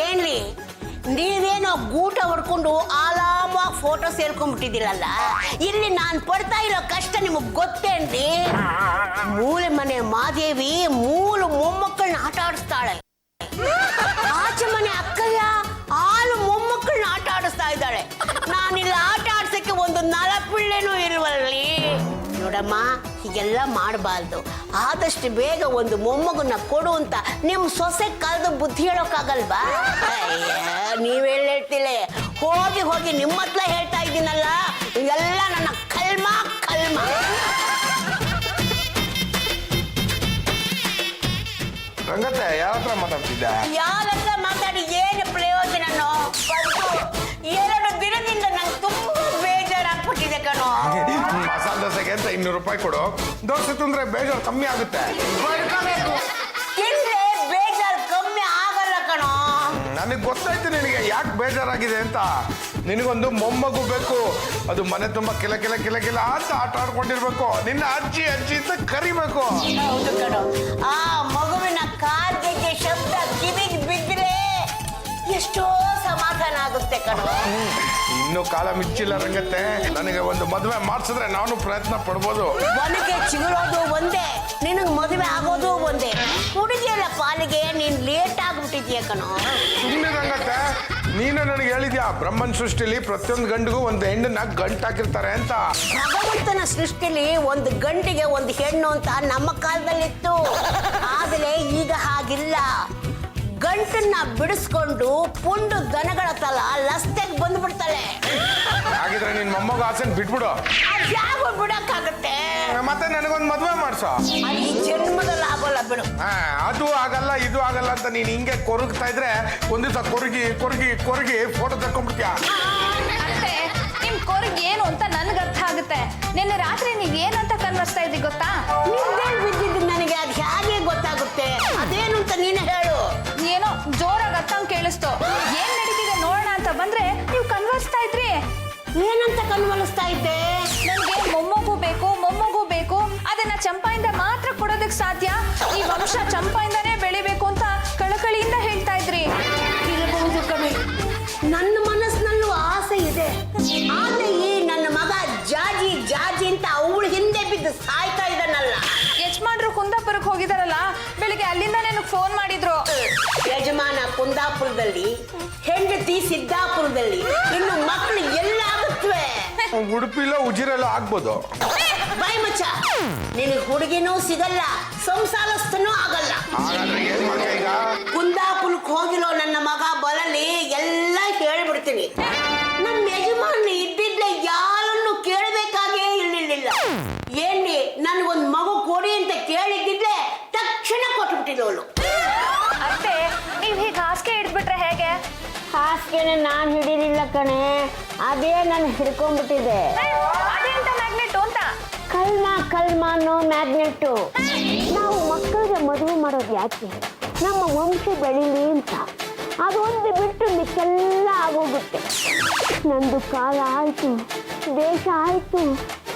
ಏನ್ರಿ ನೀವೇನೋ ಗೂಟ ಹೊಡ್ಕೊಂಡು ಆಲಾಮಾಗಿ ಫೋಟೋ ಸೇರ್ಕೊಂಡ್ಬಿಟ್ಟಿದ್ದೀರಲ್ಲ, ಇಲ್ಲಿ ನಾನು ಪಡ್ತಾ ಇರೋ ಕಷ್ಟ ನಿಮಗೆ ಗೊತ್ತೇನ್ರಿ? ಮೂಲೆ ಮನೆ ಮಾದೇವಿ ಮೂಲ ಮೊಮ್ಮಕ್ಕಳನ್ನ ಆಟ ಆಡಿಸ್ತಾಳೆ, ಆಚೆ ಮನೆ ಅಕ್ಕಯ್ಯ ಹಾಲು ಮೊಮ್ಮಕ್ಕಳನ್ನ ಆಟ ಆಡಿಸ್ತಾ ಇದ್ದಾಳೆ. ನಾನಿಲ್ಲಿ ಆಟ ಆಡ್ಸಕ್ಕೆ ಒಂದು ನಲಪಿಳ್ಳೆನೂ ಇಲ್ವಲ್ಲಿ. ನೋಡಮ್ಮ, ಹೀಗೆಲ್ಲ ಮಾಡಬಾರ್ದು. ಆದಷ್ಟು ಬೇಗ ಒಂದು ಮೊಮ್ಮಗನ್ನ ಕೊಡು ಅಂತ ನಿಮ್ಮ ಸೊಸೆ ಕಳೆದು ಬುದ್ಧಿ ಹೇಳೋಕ್ಕಾಗಲ್ವಾ? ನೀವ್ ಹೇಳ್ತಿಲ್ಲ, ಹೋಗಿ ಹೋಗಿ ನಿಮ್ಮ ಹತ್ರ ಹೇಳ್ತಾ ಇದ್ದೀನಲ್ಲ, ಎಲ್ಲ ನನ್ನ ಕಲ್ಮ. ರಂಗತ್ತೆ ಯಾರ ಹತ್ರ ಮಾತಾಡ್ತಿದ್ದೆ? ಯಾರ ಹತ್ರ ಮಾತಾಡಿ ಏನು ಪ್ರಯೋಜನನೋ? ಎರಡು ದಿನದಿಂದ ನಂಗೆ ತುಂಬಾ ಬೇಜಾರಾಗ್ಬಿಟ್ಟಿದೆ ಕಣೋ. ಮಸಾಲೆ ದೋಸೆಗೆ ಅಂತ 200 ರೂಪಾಯಿ ಕೊಡು, ದೋಸೆ ತಿಂದ್ರೆ ಬೇಜಾರು ಕಮ್ಮಿ ಆಗುತ್ತೆ. ತಿಂದ್ರೆ ಬೇಜಾರು ಕಮ್ಮಿ ಆಗಲ್ಲ ಕಣೋ. ನನಗೆ ಗೊತ್ತಾಯ್ತು ನಿನಗೆ ಯಾಕೆ ಬೇಜಾರಾಗಿದೆ ಅಂತ. ನಿನಗೊಂದು ಮೊಮ್ಮಗು ಬೇಕು, ಅದು ಮನೆ ತುಂಬಾ ಕಿಲ ಕಿಲ ಕಿಲ ಕಿಲ ಅಂತ ಆಟ ಆಡ್ಕೊಂಡಿರ್ಬೇಕು, ನಿನ್ನ ಅಜ್ಜಿ ಅಜ್ಜಿ ಅಂತ ಕರಿಬೇಕು. ಹೌದು ಕಣೋ, ಆ ಮಗುವಿನ ಕಾಲ್ಗೆಜ್ಜೆ ಶಬ್ದ ಕಿವಿಗೆ ಬಿದ್ದರೆ ಎಷ್ಟೋ ಸಮಾಧಾನ ಆಗುತ್ತೆ ಕಣೋ. ಇನ್ನು ಕಾಲ ಮಿಂಚಿಲ್ಲ ರಂಗತ್ತೆ, ನನಗೆ ಒಂದು ಮದುವೆ ಮಾಡಿಸಿದ್ರೆ ನಾನು ಪ್ರಯತ್ನ ಪಡ್ಬೋದು. ಒನಗೆ ಚಿಗುರೋದು ಒಂದೇ, ನಿನಗೆ ಮದುವೆ ಆಗೋದು ಒಂದೇ. ಹುಡುಗಿಯರ ಪಾಲಿಗೆ ನೀನ್ ಲೇಟ್ ಆಗ್ಬಿಟ್ಟಿದ್ಯಾ ಕಣೋ. ಸುಮ್ಮನೆ ರಂಗತ್ತೆ, ನೀನು ನನಗೆ ಹೇಳಿದ್ಯಾ ಬ್ರಹ್ಮನ್ ಸೃಷ್ಟಿಲಿ ಪ್ರತಿಯೊಂದು ಗಂಡಿಗೂ ಒಂದು ಹೆಣ್ಣನ್ನ ಗಂಟಾಕಿರ್ತಾರೆ ಅಂತ. ಭಗವಂತನ ಸೃಷ್ಟಿಲಿ ಒಂದು ಗಂಡಿಗೆ ಒಂದು ಹೆಣ್ಣು ಅಂತ ನಮ್ಮ ಕಾಲದಲ್ಲಿತ್ತು. ಆದ್ರೆ ಈಗ ಹಾಗಿಲ್ಲ. ಗಂಟನ್ನ ಬಿಡಿಸ್ಕೊಂಡು ಪುಂಡು ದನಗಳ ತಲ ಲಸ್ತೆಗೆ ಬಂದ್ಬಿಡ್ತಾಳೆ. ಹಾಗಿದ್ರೆ ನಿನ್ ಮೊಮ್ಮಗ ಆಸೆನ್ ಬಿಟ್ಬಿಡು. ಯಾವ ಬಿಡಕ್ಕಾಗತ್ತೆ? ಮತ್ತೆ ನನಗೊಂದು ಮದುವೆ ಮಾಡ್ಸೋ. ಈ ಜನ್ಮದಲ್ಲಿ ಆಗೋಲ್ಲ ಬಿಡು. ಅದು ಆಗಲ್ಲ ಇದು ಆಗಲ್ಲ ಅಂತ ನೀನ್ ಹಿಂಗೆ ಕೊರಗ್ತಾ ಇದ್ರೆ ಒಂದ್ ದಿವಸ ಕೊರಗಿ ಕೊರಗಿ ಕೊರಗಿ ಫೋಟೋ ತಕೊಂಡ್ಬಿಡ್ತೀಯ. ಅಷ್ಟೇ, ನಿಮ್ ಕೊರಗ್ ಏನು ಅಂತ ನನ್ಗೆ ಅರ್ಥ ಆಗುತ್ತೆ. ನಿನ್ನೆ ರಾತ್ರಿ ನೀವ್ ಏನಂತ ಕನ್ವರ್ಸ್ತಾ ಇದ್ದಿ ಗೊತ್ತಾ? ನಿಂದೇನ್ ಬಿದ್ದಿದ್ದು ನನಗೆ ಅದು ಹೇಗೆ ಗೊತ್ತಾಗುತ್ತೆ? ಅದೇನು ಅಂತ ನೀನು ಹೇಳು. ಏನೋ ಜೋರಾಗಿ ಅರ್ಥಂಗ್ ಕೇಳಿಸ್ತು. ಏನ್ ನಡೀತಿದೆ ನೋಡೋಣ ಅಂತ ಬಂದ್ರೆ ನೀವು ಕನ್ವರ್ಸ್ತಾ ಇದ್ರಿ. ಏನಂತ ಕನ್ವಲಿಸ್ತಾ ಇದ್ದೆ? ನನ್ಗೆ ಮೊಮ್ಮಗು ಬೇಕು, ಅದನ್ನ ಚಂಪಾಯಿಂದ ಮಾತ್ರ ಕೊಡೋದಕ್ ಸಾಧ್ಯ, ಈ ವಂಶ ಚಂಪಾಯಿಂದಾನೇ ಬೆಳಿಬೇಕು ಅಂತ ಕಳಕಳಿಯಿಂದ ಹೇಳ್ತಾ ಇದ್ರಿ. ಇರಬಹುದು ಕಣೆ, ನನ್ನ ಮನಸ್ಸಿನಲ್ಲೂ ಆಸೆ ಇದೆ. ಆದ್ರೆ ಈ ನನ್ನ ಮಗ ಜಾಜಿ ಜಾಜಿ ಅಂತ ಅವಳು ಹಿಂದೆ ಬಿದ್ದು ಸಾಯ್ತಾ ಇದ್ದಾನಲ್ಲ. ಯಜಮಾನ್ರು ಕುಂದಾಪುರಕ್ಕೆ ಹೋಗಿದಾರಲ್ಲ, ಬೆಳಿಗ್ಗೆ ಅಲ್ಲಿಂದ ನನಗೆ ಫೋನ್ ಮಾಡಿದ್ರು. ಯಜಮಾನ ಕುಂದಾಪುರದಲ್ಲಿ, ಹೆಂಡತಿ ಸಿದ್ದಾಪುರದಲ್ಲಿ, ಇನ್ನು ಮಕ್ಕಳು ಎಲ್ಲ ಆಗುತ್ತವೆ. ಉಡುಪಿಲ್ಲ ಉಜಿರೆಲ್ಲ ಆಗ್ಬೋದು. ಬೈ ಮಚ್ಚ, ನಿನಗೆ ಹುಡುಗಿನೂ ಸಿಗಲ್ಲ, ಸಂಸಾರಸ್ಥನೂ ಆಗಲ್ಲ. ಹಾಗಾದ್ರೆ ಏನ್ ಮಾಡ್ತೀಯ ಈಗ? ಕುಂದಾಪುರಕ್ಕೆ ಹೋಗಿರೋ ನನ್ನ ಮಗ ಬರಲಿ, ಎಲ್ಲ ಹೇಳ್ಬಿಡ್ತೀನಿ. ನಮ್ಮ ಯಜಮಾನ ಇದ್ದಿದ್ಲೆ ಯಾರನ್ನು ಕೇಳಬೇಕಾಗೇ ಇರಲಿಲ್ಲ. ಏನ್ರಿ ನನ್ಗೊಂದು ಮಗು ಕೊಡಿ ಅಂತ ಕೇಳಿದ್ದಿದ್ಲೆ ತಕ್ಷಣ ಕೊಟ್ಬಿಟ್ಟಿದ್ದವಳು. ಅಷ್ಟೇ, ನೀವ್ ಹೀಗೆ ಹಾಸಿಗೆ ಹಿಡ್ಬಿಟ್ರೆ ಹೇಗೆ? ಹಾಸಿಗೆನೆ ನಾನು ಹಿಡಿಲಿಲ್ಲ ಕಣೆ, ಅದೇ ನಾನು ಹಿಡ್ಕೊಂಡ್ಬಿಟ್ಟಿದೆ. ಅದೇಂತ ಮ್ಯಾಗ್ನೆಟ್ ಅಂತ? ಕಲ್ಮ ಅನ್ನೋ ಮ್ಯಾಗ್ನೆಟ್ಟು. ನಾವು ಮಕ್ಕಳಿಗೆ ಮದುವೆ ಮಾಡೋದು ಯಾಕೆ? ನಮ್ಮ ವಂಶ ಬೆಳೀಲಿ ಅಂತ. ಅದೊಂದು ಬಿಟ್ಟು ಮಿಕ್ಕೆಲ್ಲ ಆಗೋಗುತ್ತೆ. ನಂದು ಕಾಲ ಆಯ್ತು, ದೇಶ ಆಯ್ತು,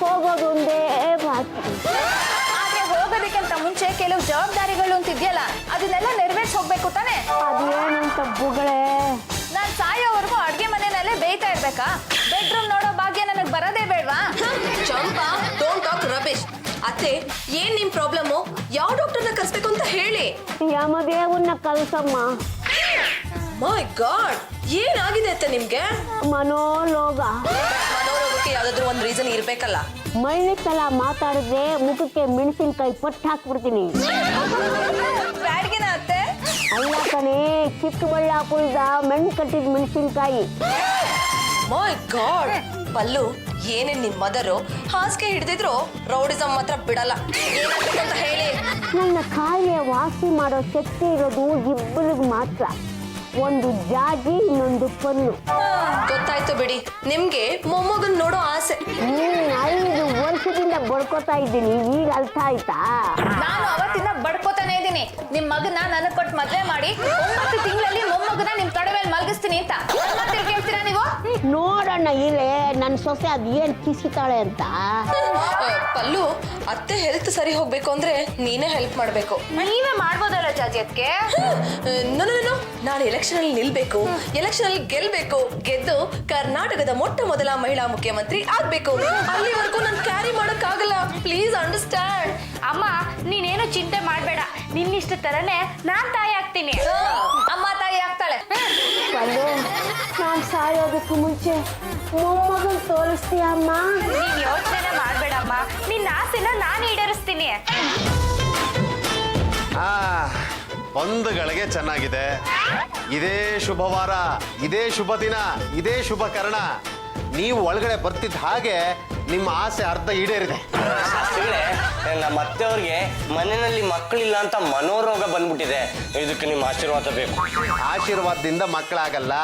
ಹೋಗೋದೊಂದೇ ಬಾಕಿ. ಆದ್ರೆ ಹೋಗೋದಕ್ಕಿಂತ ಮುಂಚೆ ಕೆಲವು ಜವಾಬ್ದಾರಿಗಳು ಅಂತ ಇದೆಯಲ್ಲ, ಅದನ್ನೆಲ್ಲ ನೆರವೇರ್ಸಿ ಹೋಗ್ಬೇಕು ತಾನೆ? ಅದೇನಂತ ಬುಗಳೇ? ನಾನ್ ಸಾಯೋವರೆಗೂ ಅಡ್ಗೆ ಮನೆಯಲ್ಲೇ ಬೇಯ್ತಾ ಇರ್ಬೇಕಾ? ಬೆಡ್ರೂಮ್ ನೋಡೋ ಭಾಗ್ಯ ನನಗ್ ಬರೋದೇ ಬೇಡ್ವಾ? ಚಂಪಾ, ಡೋಂಟ್ ಟಾಕ್ ರಬೇಶ್. ಅತ್ತೆ, ಏನ್ ನಿಮ್ ಪ್ರಾಬ್ಲಮ್ಮು? ಯಾವ ಡಾಕ್ಟರ್ನ ಕರ್ಸ್ಬೇಕು ಅಂತ ಹೇಳಿ. ಯಮದೇವನ್ನ ಕಲ್ಸಮ್ಮ. ಮೈ ಗಾಡ್, ಏನಾಗಿದೆ ಅತ್ತೆ ನಿಮ್ಗೆ? ಮನೋಲೋಗ. ಮನೋರೋಗಕ್ಕೆ ಯಾವ್ದಾದ್ರು ಒಂದ್ ರೀಸನ್ ಇರ್ಬೇಕಲ್ಲ. ಮಳ್ಳಿಕಲ ಮಾತಾಡಿದ್ರೆ ಮುಖಕ್ಕೆ ಮೆಣಸಿನ್ಕಾಯಿ ಪಟ್ಟು ಹಾಕ್ಬಿಡ್ತೀನಿ. ಬ್ಯಾಡ್ಗಿನ ಅತ್ತೆ? ಅಲ್ಲ ಕಣೆ, ಚಿಕ್ಕಬಳ್ಳಾಪುರದ ಮೆಣ್ ಕಟ್ಟಿದ ಮೆಣಸಿನ್ಕಾಯಿ. ಮೈ ಗಾಡ್, ಪಲ್ಲು, ಏನೇ ನಿಮ್ ಮದರು ಹಾಸಿಗೆ ಹಿಡಿದಿದ್ರು ರೌಡಿಸಮ್ ಮಾತ್ರ ಬಿಡಲ್ಲ. ಏನಾಗ್ಬೇಕಂತ ಹೇಳಿ. ನನ್ನ ಕಾಯಿಲೆ ವಾಸಿ ಮಾಡೋ ಶಕ್ತಿ ಇರೋದು ಇಬ್ಬರಿಗೂ ಮಾತ್ರ. ಒಂದು ಜಾಜಿ, ಇನ್ನೊಂದು ಪಲ್ಲು. ಗೊತ್ತಾಯ್ತು ಬಿಡಿ, ನಿಮ್ಗೆ ಮೊಮ್ಮಗನ್ ನೋಡೋ ಆಸೆ. 5 ವರ್ಷದಿಂದ ಬಡ್ಕೋತಾ ಇದ್ದೀನಿ, ಈಗ ಅರ್ಥ ಆಯ್ತಾ? ನಾನು ಅವತ್ತಿಂದ ಬಡ್ಕೋತಾನೆ ಇದ್ದೀನಿ. ನಿಮ್ ಮಗನ ನನಗ್ ಕೊಟ್ಟು ಮದ್ವೆ ಮಾಡಿ 9 ತಿಂಗಳಲ್ಲಿ ಮೊಮ್ಮಗನ ನಿಮ್ ತೊಡೆ ಮೇಲೆ ಮಲಗಿಸ್ತೀನಿ ಅಂತ ಮತ್ತೆ ಕೇಳ್ತೀರಾ ನೀವು? ನೋಡೋಣ ಇಲ್ಲೇ ನನ್ನ ಸೊಸೆ ಅದ್ ಏನ್ ಕಿಸಿತಾಳೆ ಅಂತ. ಪಲ್ಲು, ಅತ್ತೆ ಹೆಲ್ತ್ ಸರಿ ಹೋಗ್ಬೇಕು ಅಂದ್ರೆ ನೀನೇ ಹೆಲ್ಪ್ ಮಾಡ್ಬೇಕು. ನೀವೇ ಮಾಡ್ಬೋದಲ್ಲ ಜಾಜಿ ಅದಕ್ಕೆ? ನೋ ನಾನು ಎಲೆಕ್ಷನ್ ಅಲ್ಲಿ ನಿಲ್ಬೇಕು, ಎಲೆಕ್ಷನ್ ಅಲ್ಲಿ ಗೆಲ್ಬೇಕು, ಗೆದ್ದು ಕರ್ನಾಟಕದ ಮೊಟ್ಟ ಮೊದಲ ಮಹಿಳಾ ಮುಖ್ಯಮಂತ್ರಿ ಆಗ್ಬೇಕು. ಅಲ್ಲಿವರೆಗೂ ನಾನು ಕ್ಯಾರಿ ಮಾಡಕ್ಕಾಗಲ್ಲ. Please understand. ಅಮ್ಮ ನೀನೇನು ಚಿಂತೆ ಮಾಡ್ಬೇಡ, ನಿನ್ನಿಷ್ಟ ತರನೇ ನಾನ್ ತಾಯಿ ಆಗ್ತೀನಿ. ಅಮ್ಮ ತಾಯಿ ಆಗ್ತಾಳೆ. ನಾನು ಸಾಯೋದಕ್ಕೂ ಮುಂಚೆ ಮೊಮ್ಮಗನ್ ತೋರಿಸ್ತೀಯ ಅಮ್ಮ? ನೀನ್ ಯೋಚನೆ ಮಾಡ್ಬೇಡಮ್ಮ, ನಿನ್ನ ಆಸೆನ ನಾನು ಈಡೇರಿಸ್ತೀನಿ. ಬಂಧುಗಳಿಗೆ ಚೆನ್ನಾಗಿದೆ. ಇದೇ ಶುಭವಾರ, ಇದೇ ಶುಭ ದಿನ, ಇದೇ ಶುಭ ಕರ್ಣ. ನೀವು ಒಳಗಡೆ ಬರ್ತಿದ್ದ ಹಾಗೆ ನಿಮ್ಮ ಆಸೆ ಅರ್ಧ ಈಡೇರಿದೆ. ಶಾಸ್ತ್ರಿಗಳೇ, ನಮ್ಮ ಅತ್ತೆಯವ್ರಿಗೆ ಮನೆಯಲ್ಲಿ ಮಕ್ಕಳಿಲ್ಲ ಅಂತ ಮನೋರೋಗ ಬಂದ್ಬಿಟ್ಟಿದೆ. ಇದಕ್ಕೆ ನಿಮ್ಮ ಆಶೀರ್ವಾದ ಬೇಕು. ಆಶೀರ್ವಾದದಿಂದ ಮಕ್ಕಳಾಗಲ್ಲ,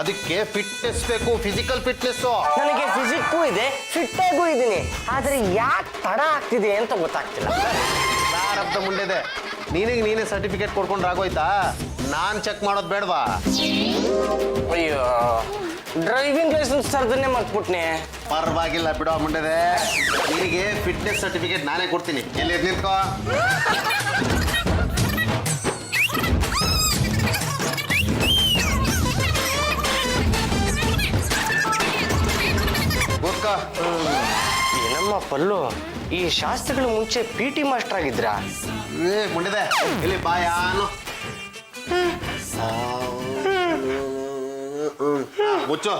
ಅದಕ್ಕೆ ಫಿಟ್ನೆಸ್ ಬೇಕು, ಫಿಸಿಕಲ್ ಫಿಟ್ನೆಸ್ಸು. ನನಗೆ ಫಿಸಿಕ್ಕೂ ಇದೆ, ಫಿಟ್ ಆಗೂ ಇದ್ದೀನಿ. ಆದ್ರೆ ಯಾಕೆ ತಡ ಆಗ್ತಿದೆ ಅಂತ ಗೊತ್ತಾಗ್ತಿಲ್ಲ. ಪ್ರಾರಬ್ಧ ಮುಂಡೆದೆ. ನೀನೇ ಸರ್ಟಿಫಿಕೇಟ್ ಕೊಡ್ಕೊಂಡ್ರೆ ಆಗೋಯ್ತಾ? ನಾನ್ ಚೆಕ್ ಮಾಡೋದು ಬೇಡವಾ? ಅಯ್ಯೋ, ಡ್ರೈವಿಂಗ್ ಲೈಸೆನ್ಸ್ ತರದನ್ನೇ ಮರ್ತ್ಬಿಟ್ನೆ. ಪರವಾಗಿಲ್ಲ ಬಿಡೋ ಮುಂಡೆದೆ, ನಿನಗೆ ಫಿಟ್ನೆಸ್ ಸರ್ಟಿಫಿಕೇಟ್ ನಾನೇ ಕೊಡ್ತೀನಿ. ಎಲ್ಲಿ ನಿಂತ್ಕೋ. ಕೂತ್ಕೋ. ಏನಮ್ಮ ಪಲ್ಲು, ಈ ಶಾಸ್ತ್ರಗಳು ಮುಂಚೆ PT ಮಾಸ್ಟರ್ ಆಗಿದ್ರಾ? ಮುಂಡಿದೆ ಇಲ್ಲಿ ಬಾಯಾನು ಮುಚ್ಚು.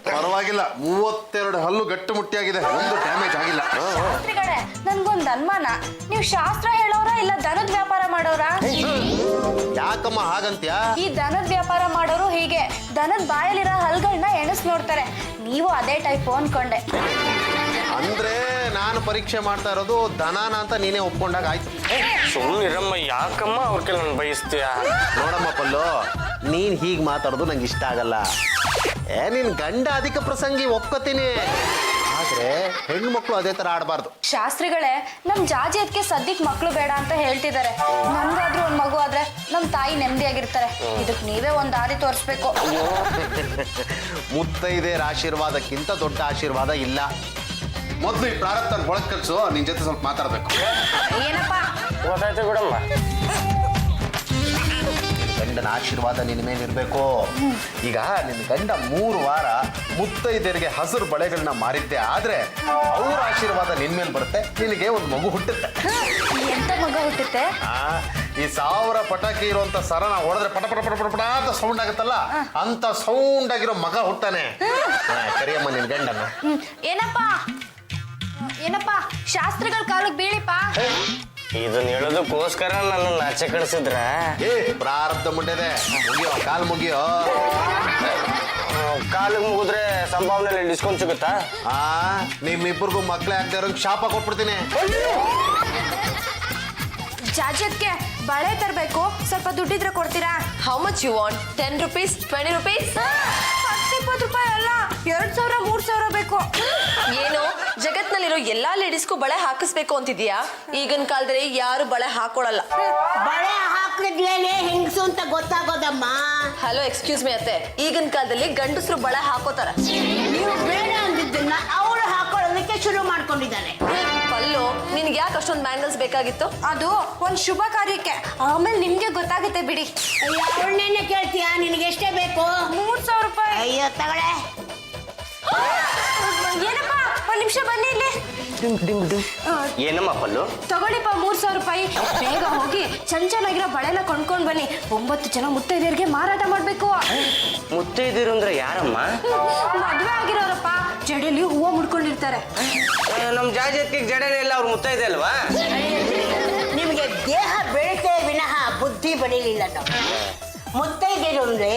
ಪರವಾಗಿಲ್ಲ, 32 ಹಲ್ಲು ಗಟ್ಟು ಮುಟ್ಟಿಯಾಗಿದೆ, ಒಂದು ಡ್ಯಾಮೇಜ್ ಆಗಿಲ್ಲ. ಶಾಸ್ತ್ರಿಗಳೇ, ನನ್ಗೊಂದು ಅನುಮಾನ, ನೀವು ಶಾಸ್ತ್ರ ಹೇಳೋರ ಇಲ್ಲ ದನದ ವ್ಯಾಪಾರ ಮಾಡೋರಾ? ಯಾಕಮ್ಮ ಹಾಗಂತ್ಯಾ? ಈ ದನದ ವ್ಯಾಪಾರ ಮಾಡೋರು ಹೀಗೆ ದನದ ಬಾಯಲ್ಲಿರೋ ಹಲ್ಗಳನ್ನ ಎಣಿಸ್ ನೋಡ್ತಾರೆ. ನೀವು ಅದೇ ಟೈಪ್ ಅನ್ಕೊಂಡೆ. ಅಂದ್ರೆ ನಾನು ಪರೀಕ್ಷೆ ಮಾಡ್ತಾ ಇರೋದು ದನಾನ ಅಂತ ನೀನೇ ಒಪ್ಕೊಂಡಾಗ ಆಯ್ತು. ಸುಮ್ಮನಿರಮ್ಮ, ಯಾಕಮ್ಮ ಅವ್ರ ಕೆಲ ನಾನು ಬಯಸ್ತೀಯ? ನೋಡಮ್ಮ ಪಲ್ಲು, ನೀನ್ ಹೀಗ್ ಮಾತಾಡೋದು ನಂಗೆ ಇಷ್ಟ ಆಗಲ್ಲ. ನಿನ್ ಗಂಡ ಅಧಿಕ ಪ್ರಸಂಗಿ ಒಪ್ಕೋತೀನಿ, ಆದ್ರೆ ಹೆಣ್ಮಕ್ಳು ಅದೇ ತರ ಆಡಬಾರ್ದು. ಶಾಸ್ತ್ರಿಗಳೇ, ನಮ್ ಜಾಜಿ ಅದಕ್ಕೆ ಸದ್ಯಕ್ ಮಕ್ಳು ಬೇಡ ಅಂತ ಹೇಳ್ತಿದ್ದಾರೆ. ನಮ್ಗಾದ್ರೂ ಒಂದ್ ಮಗು ಆದ್ರೆ ನಮ್ ತಾಯಿ ನೆಮ್ಮದಿಯಾಗಿರ್ತಾರೆ. ಇದಕ್ ನೀವೇ ಒಂದ್ ದಾರಿ ತೋರಿಸ್ಬೇಕು. ಮುತ್ತೈದೆಯರ ಆಶೀರ್ವಾದಕ್ಕಿಂತ ದೊಡ್ಡ ಆಶೀರ್ವಾದ ಇಲ್ಲ. ಮೊದಲು ಈ ಪ್ರಾರಬ್ಧ ಒಳಗ್ ಕಳ್ಸು, ನಿನ್ ಜೊತೆ ಸ್ವಲ್ಪ ಮಾತಾಡ್ಬೇಕು. ಏನಪ್ಪಾ? ಗೊತ್ತಾಯ್ತು ಬಿಡಮ್ಮ. ಗಂಡನ ಆಶೀರ್ವಾದ ನಿನ್ನ ಮೇಲೆ ಇರಬೇಕು. ಈಗ ನಿನ್ನ ಗಂಡ 3 ವಾರ ಮುತ್ತೈದೆಯರಿಗೆ ಹಸಿರು ಬಳೆಗಳನ್ನ ಮಾರಿದ್ದೆ ಆದ್ರೆ ಅವ್ರ ಆಶೀರ್ವಾದ ನಿನ್ ಮೇಲೆ ಬರುತ್ತೆ, ನಿನಗೆ ಒಂದು ಮಗು ಹುಟ್ಟುತ್ತೆ. ಎಂತ ಮಗ ಹುಟ್ಟುತ್ತೆ? ಈ 1000 ಪಟಾಕಿ ಇರುವಂತ ಸರನ ಹೊಡೆದ್ರೆ ಪಟ ಪಟ ಪಟ ಪಟ ಪಟ ಅಂತ ಸೌಂಡ್ ಆಗುತ್ತಲ್ಲ, ಅಂತ ಸೌಂಡ್ ಆಗಿರೋ ಮಗ ಹುಟ್ಟಾನೆ. ಕರಿಯಮ್ಮ ನಿನ್ ಗಂಡನ. ಏನಪ್ಪಾ ಶಾಸ್ತ್ರಿಗಳ ಕಾಲಕ್ಕೆ ಬೀಳಿಪ್ಪ. ಇದನ್ನ ಹೇಳೋದಕ್ಕೋಸ್ಕರ ನನ್ನ ಆಚೆ ಕಳಿಸಿದ್ರ? ಪ್ರಾರಬ್ಧ ಮುಂಡೆದೆ. ಮುಗಿಯೋ, ಕಾಲ್ ಮುಗಿಯೋ. ಕಾಲಿಗೆ ಮುಗಿದ್ರೆ ಸಂಭಾವನೆ ಡಿಸ್ಕೌಂಟ್ ಸಿಗುತ್ತಾ? ನಿಮ್ಮಿಬ್ಬರಿಗೂ ಮಕ್ಳೇ ಆಗದೆ ಇರೋಂಗ್ ಶಾಪ ಕೊಟ್ಬಿಡ್ತೀನಿ. ಜಾಜತ್ಗೆ ಬಳೆ ತರಬೇಕು, ಸ್ವಲ್ಪ ದುಡ್ಡಿದ್ರೆ ಕೊಡ್ತೀರಾ? How much you want? 10 rupees, 20 rupees? 10-20 ರೂಪಾಯಿ ಅಲ್ಲ, 2000-3000 ಬೇಕು. ಏನು ಜಗತ್ನಲ್ಲಿರೋ ಎಲ್ಲಾ ಲೇಡೀಸ್ಗೂ ಬಳೆ ಹಾಕಿಸ್ಬೇಕು ಅಂತಿದ್ಯಾ? ಈಗಿನ ಕಾಲದಲ್ಲಿ ಯಾರು ಬಳೆ ಹಾಕೊಳ್ಳಲ್ಲ. ಬಳೆ ಹಾಕಿದ್ಲೇನೆ ಹೆಂಗಸು ಅಂತ ಗೊತ್ತಾಗೋದಮ್ಮ. ಹಲೋ, ಎಕ್ಸ್ಕ್ಯೂಸ್ ಮಿ ಅತ್ತೆ, ಈಗಿನ ಕಾಲದಲ್ಲಿ ಗಂಡಸರು ಬಳೆ ಹಾಕೋತಾರ. ನೀವು ಬೇಡ ಅಂದಿದ್ದನ್ನ ಅವಳು ಹಾಕೊಳ್ಳೋದಕ್ಕೆ ಶುರು ಮಾಡ್ಕೊಂಡಿದ್ದಾನೆ. ಪಲ್ಲು, ನಿನ್ಗೆ ಯಾಕೆ ಅಷ್ಟೊಂದು ಬ್ಯಾಂಗಲ್ಸ್ ಬೇಕಾಗಿತ್ತು? ಅದು ಒಂದ್ ಶುಭ ಕಾರ್ಯಕ್ಕೆ, ಆಮೇಲೆ ನಿಮ್ಗೆ ಗೊತ್ತಾಗುತ್ತೆ ಬಿಡಿ. ಅವಳನ್ನೇನೆ ಕೇಳ್ತೀಯಾ? ನಿನಗೆ ಎಷ್ಟೇ ಬೇಕು? 3000 ರೂಪಾಯಿ. ಅಯ್ಯೋ ತಗೊಳೆ. ಏನಪ್ಪ, ಒಂದ್ ನಿಮಿಷ ಬನ್ನಿ ಇಲ್ಲಿ. ಏನಮ್ಮ ಪಲ್ಲು? ತಗೊಳ್ಳಿಪ್ಪ 3000 ರೂಪಾಯಿ. ಬೇಗ ಹೋಗಿ ಚೆನ್ನಾಗಿರೋ ಬಳೆನ ಕೊಂಡ್ಕೊಂಡ್ ಬನ್ನಿ. 9 ಜನ ಮುತ್ತೈದೆಯರಿಗೆ ಮಾರಾಟ ಮಾಡ್ಬೇಕು. ಮುತ್ತೈದಿರು ಅಂದ್ರೆ ಯಾರಮ್ಮ? ಮದ್ವೆ ಆಗಿರೋರಪ್ಪ, ಜಡೆಯಲ್ಲಿ ಹೂವು ಮುಡ್ಕೊಂಡಿರ್ತಾರೆ. ನಮ್ ಜಾಜತ್ತಿಗೆ ಜಡನೆ ಇಲ್ಲ, ಅವ್ರು ಮುತ್ತೈದೆ ಅಲ್ವಾ? ನಿಮಗೆ ದೇಹ ಬೆಳಿತೆ ವಿನಃ ಬುದ್ಧಿ ಬೆಳಿಲಿಲ್ಲ. ನಾವು ಮುತ್ತೈದೆಯರು ಅಂದ್ರೆ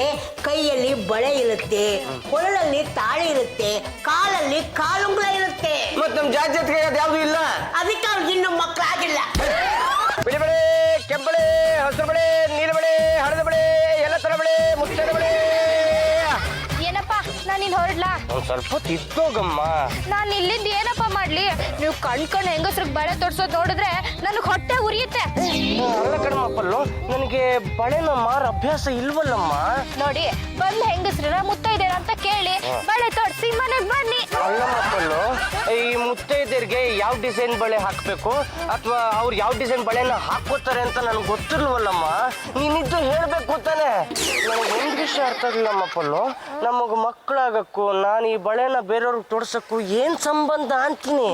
ಕೈಯಲ್ಲಿ ಬಳೆ ಇರುತ್ತೆ, ಕೊರಳಲ್ಲಿ ತಾಳಿ ಇರುತ್ತೆ, ಕಾಲಲ್ಲಿ ಕಾಲುಂಗುರ ಇರುತ್ತೆ. ಮತ್ ನಮ್ ಜಾಜತ್ತಿಗೆ ಯಾವ್ದು ಇಲ್ಲ. ಅದಕ್ಕೆ ಅವ್ರಿಗೆ ಇನ್ನೂ ಮಕ್ಕಳಾಗಿಲ್ಲ. ಬಿಳಿ ಬಳೆ, ಕೆಂಬಳೆ, ಹಸಿರು ಬಳೆ, ನೀಲ ಬಳೆ, ಹಳದ ಬಳೆ, ಎಲ್ಲ ತರ ಬಳೆ, ಮುತ್ತೈದ ಬಳೆ. ಏನಪ್ಪ, ನಾನಿನ್ ಹೊರಡ್ಲಾ? ಒಂದ್ ಸ್ವಲ್ಪ ಹೊತ್ತು ಇದ್ದೋಗಮ್ಮ. ನಾನು ಇಲ್ಲಿಂದ ಏನಪ್ಪ ಮಾಡ್ಲಿ? ನೀವು ಕಣ್ ಹೆಂಗಸ್ರಿಗೆ ಬಳೆ ತೋರ್ಸೋದ್ ನೋಡಿದ್ರೆ ನನಗೆ ಹೊಟ್ಟೆ ಉರಿಯುತ್ತೆ. ಅಲ್ಲ ಕಣಮ್ಮಪ್ಪಲ್ಲು, ನನಗೆ ಬಳೆನ ಮಾರ ಅಭ್ಯಾಸ ಇಲ್ವಲ್ಲಮ್ಮ. ನೋಡಿ, ಬಂದ್ ಹೆಂಗಸ್ರನ್ನ ಮುತ್ತೈದೇರ ಅಂತ ಕೇಳಿ ಬಳೆ ತೋರ್ಸಿ ಮನೆಗ್ ಬನ್ನಿ. ಅಲ್ಲಮ್ಮಪ್ಪಲ್ಲು, ಈ ಮುತ್ತೈದೆಯರಿಗೆ ಯಾವ ಡಿಸೈನ್ ಬಳೆ ಹಾಕ್ಬೇಕು ಅಥವಾ ಅವ್ರು ಯಾವ ಡಿಸೈನ್ ಬಳೆನ ಹಾಕೋತಾರೆ ಅಂತ ನನಗೆ ಗೊತ್ತಿಲ್ವಲ್ಲಮ್ಮ. ನೀನಿದ್ದು ಹೇಳ್ಬೇಕು ತಾನೆ. ನನಗೆ ಒಂದು ವಿಷಯ ಅರ್ಥ ಆಗಿಲ್ಲಮ್ಮಪ್ಪಲ್ಲು, ನಮಗ್ ಮಕ್ಕಳಾಗಕ್ಕೂ ನಾನು ಈ ಬಳೆನ ಬೇರೆಯವ್ರಿಗೆ ತೋರ್ಸಕ್ಕೂ ಏನ್ ಸಂಬಂಧ ಅಂತೀನಿ.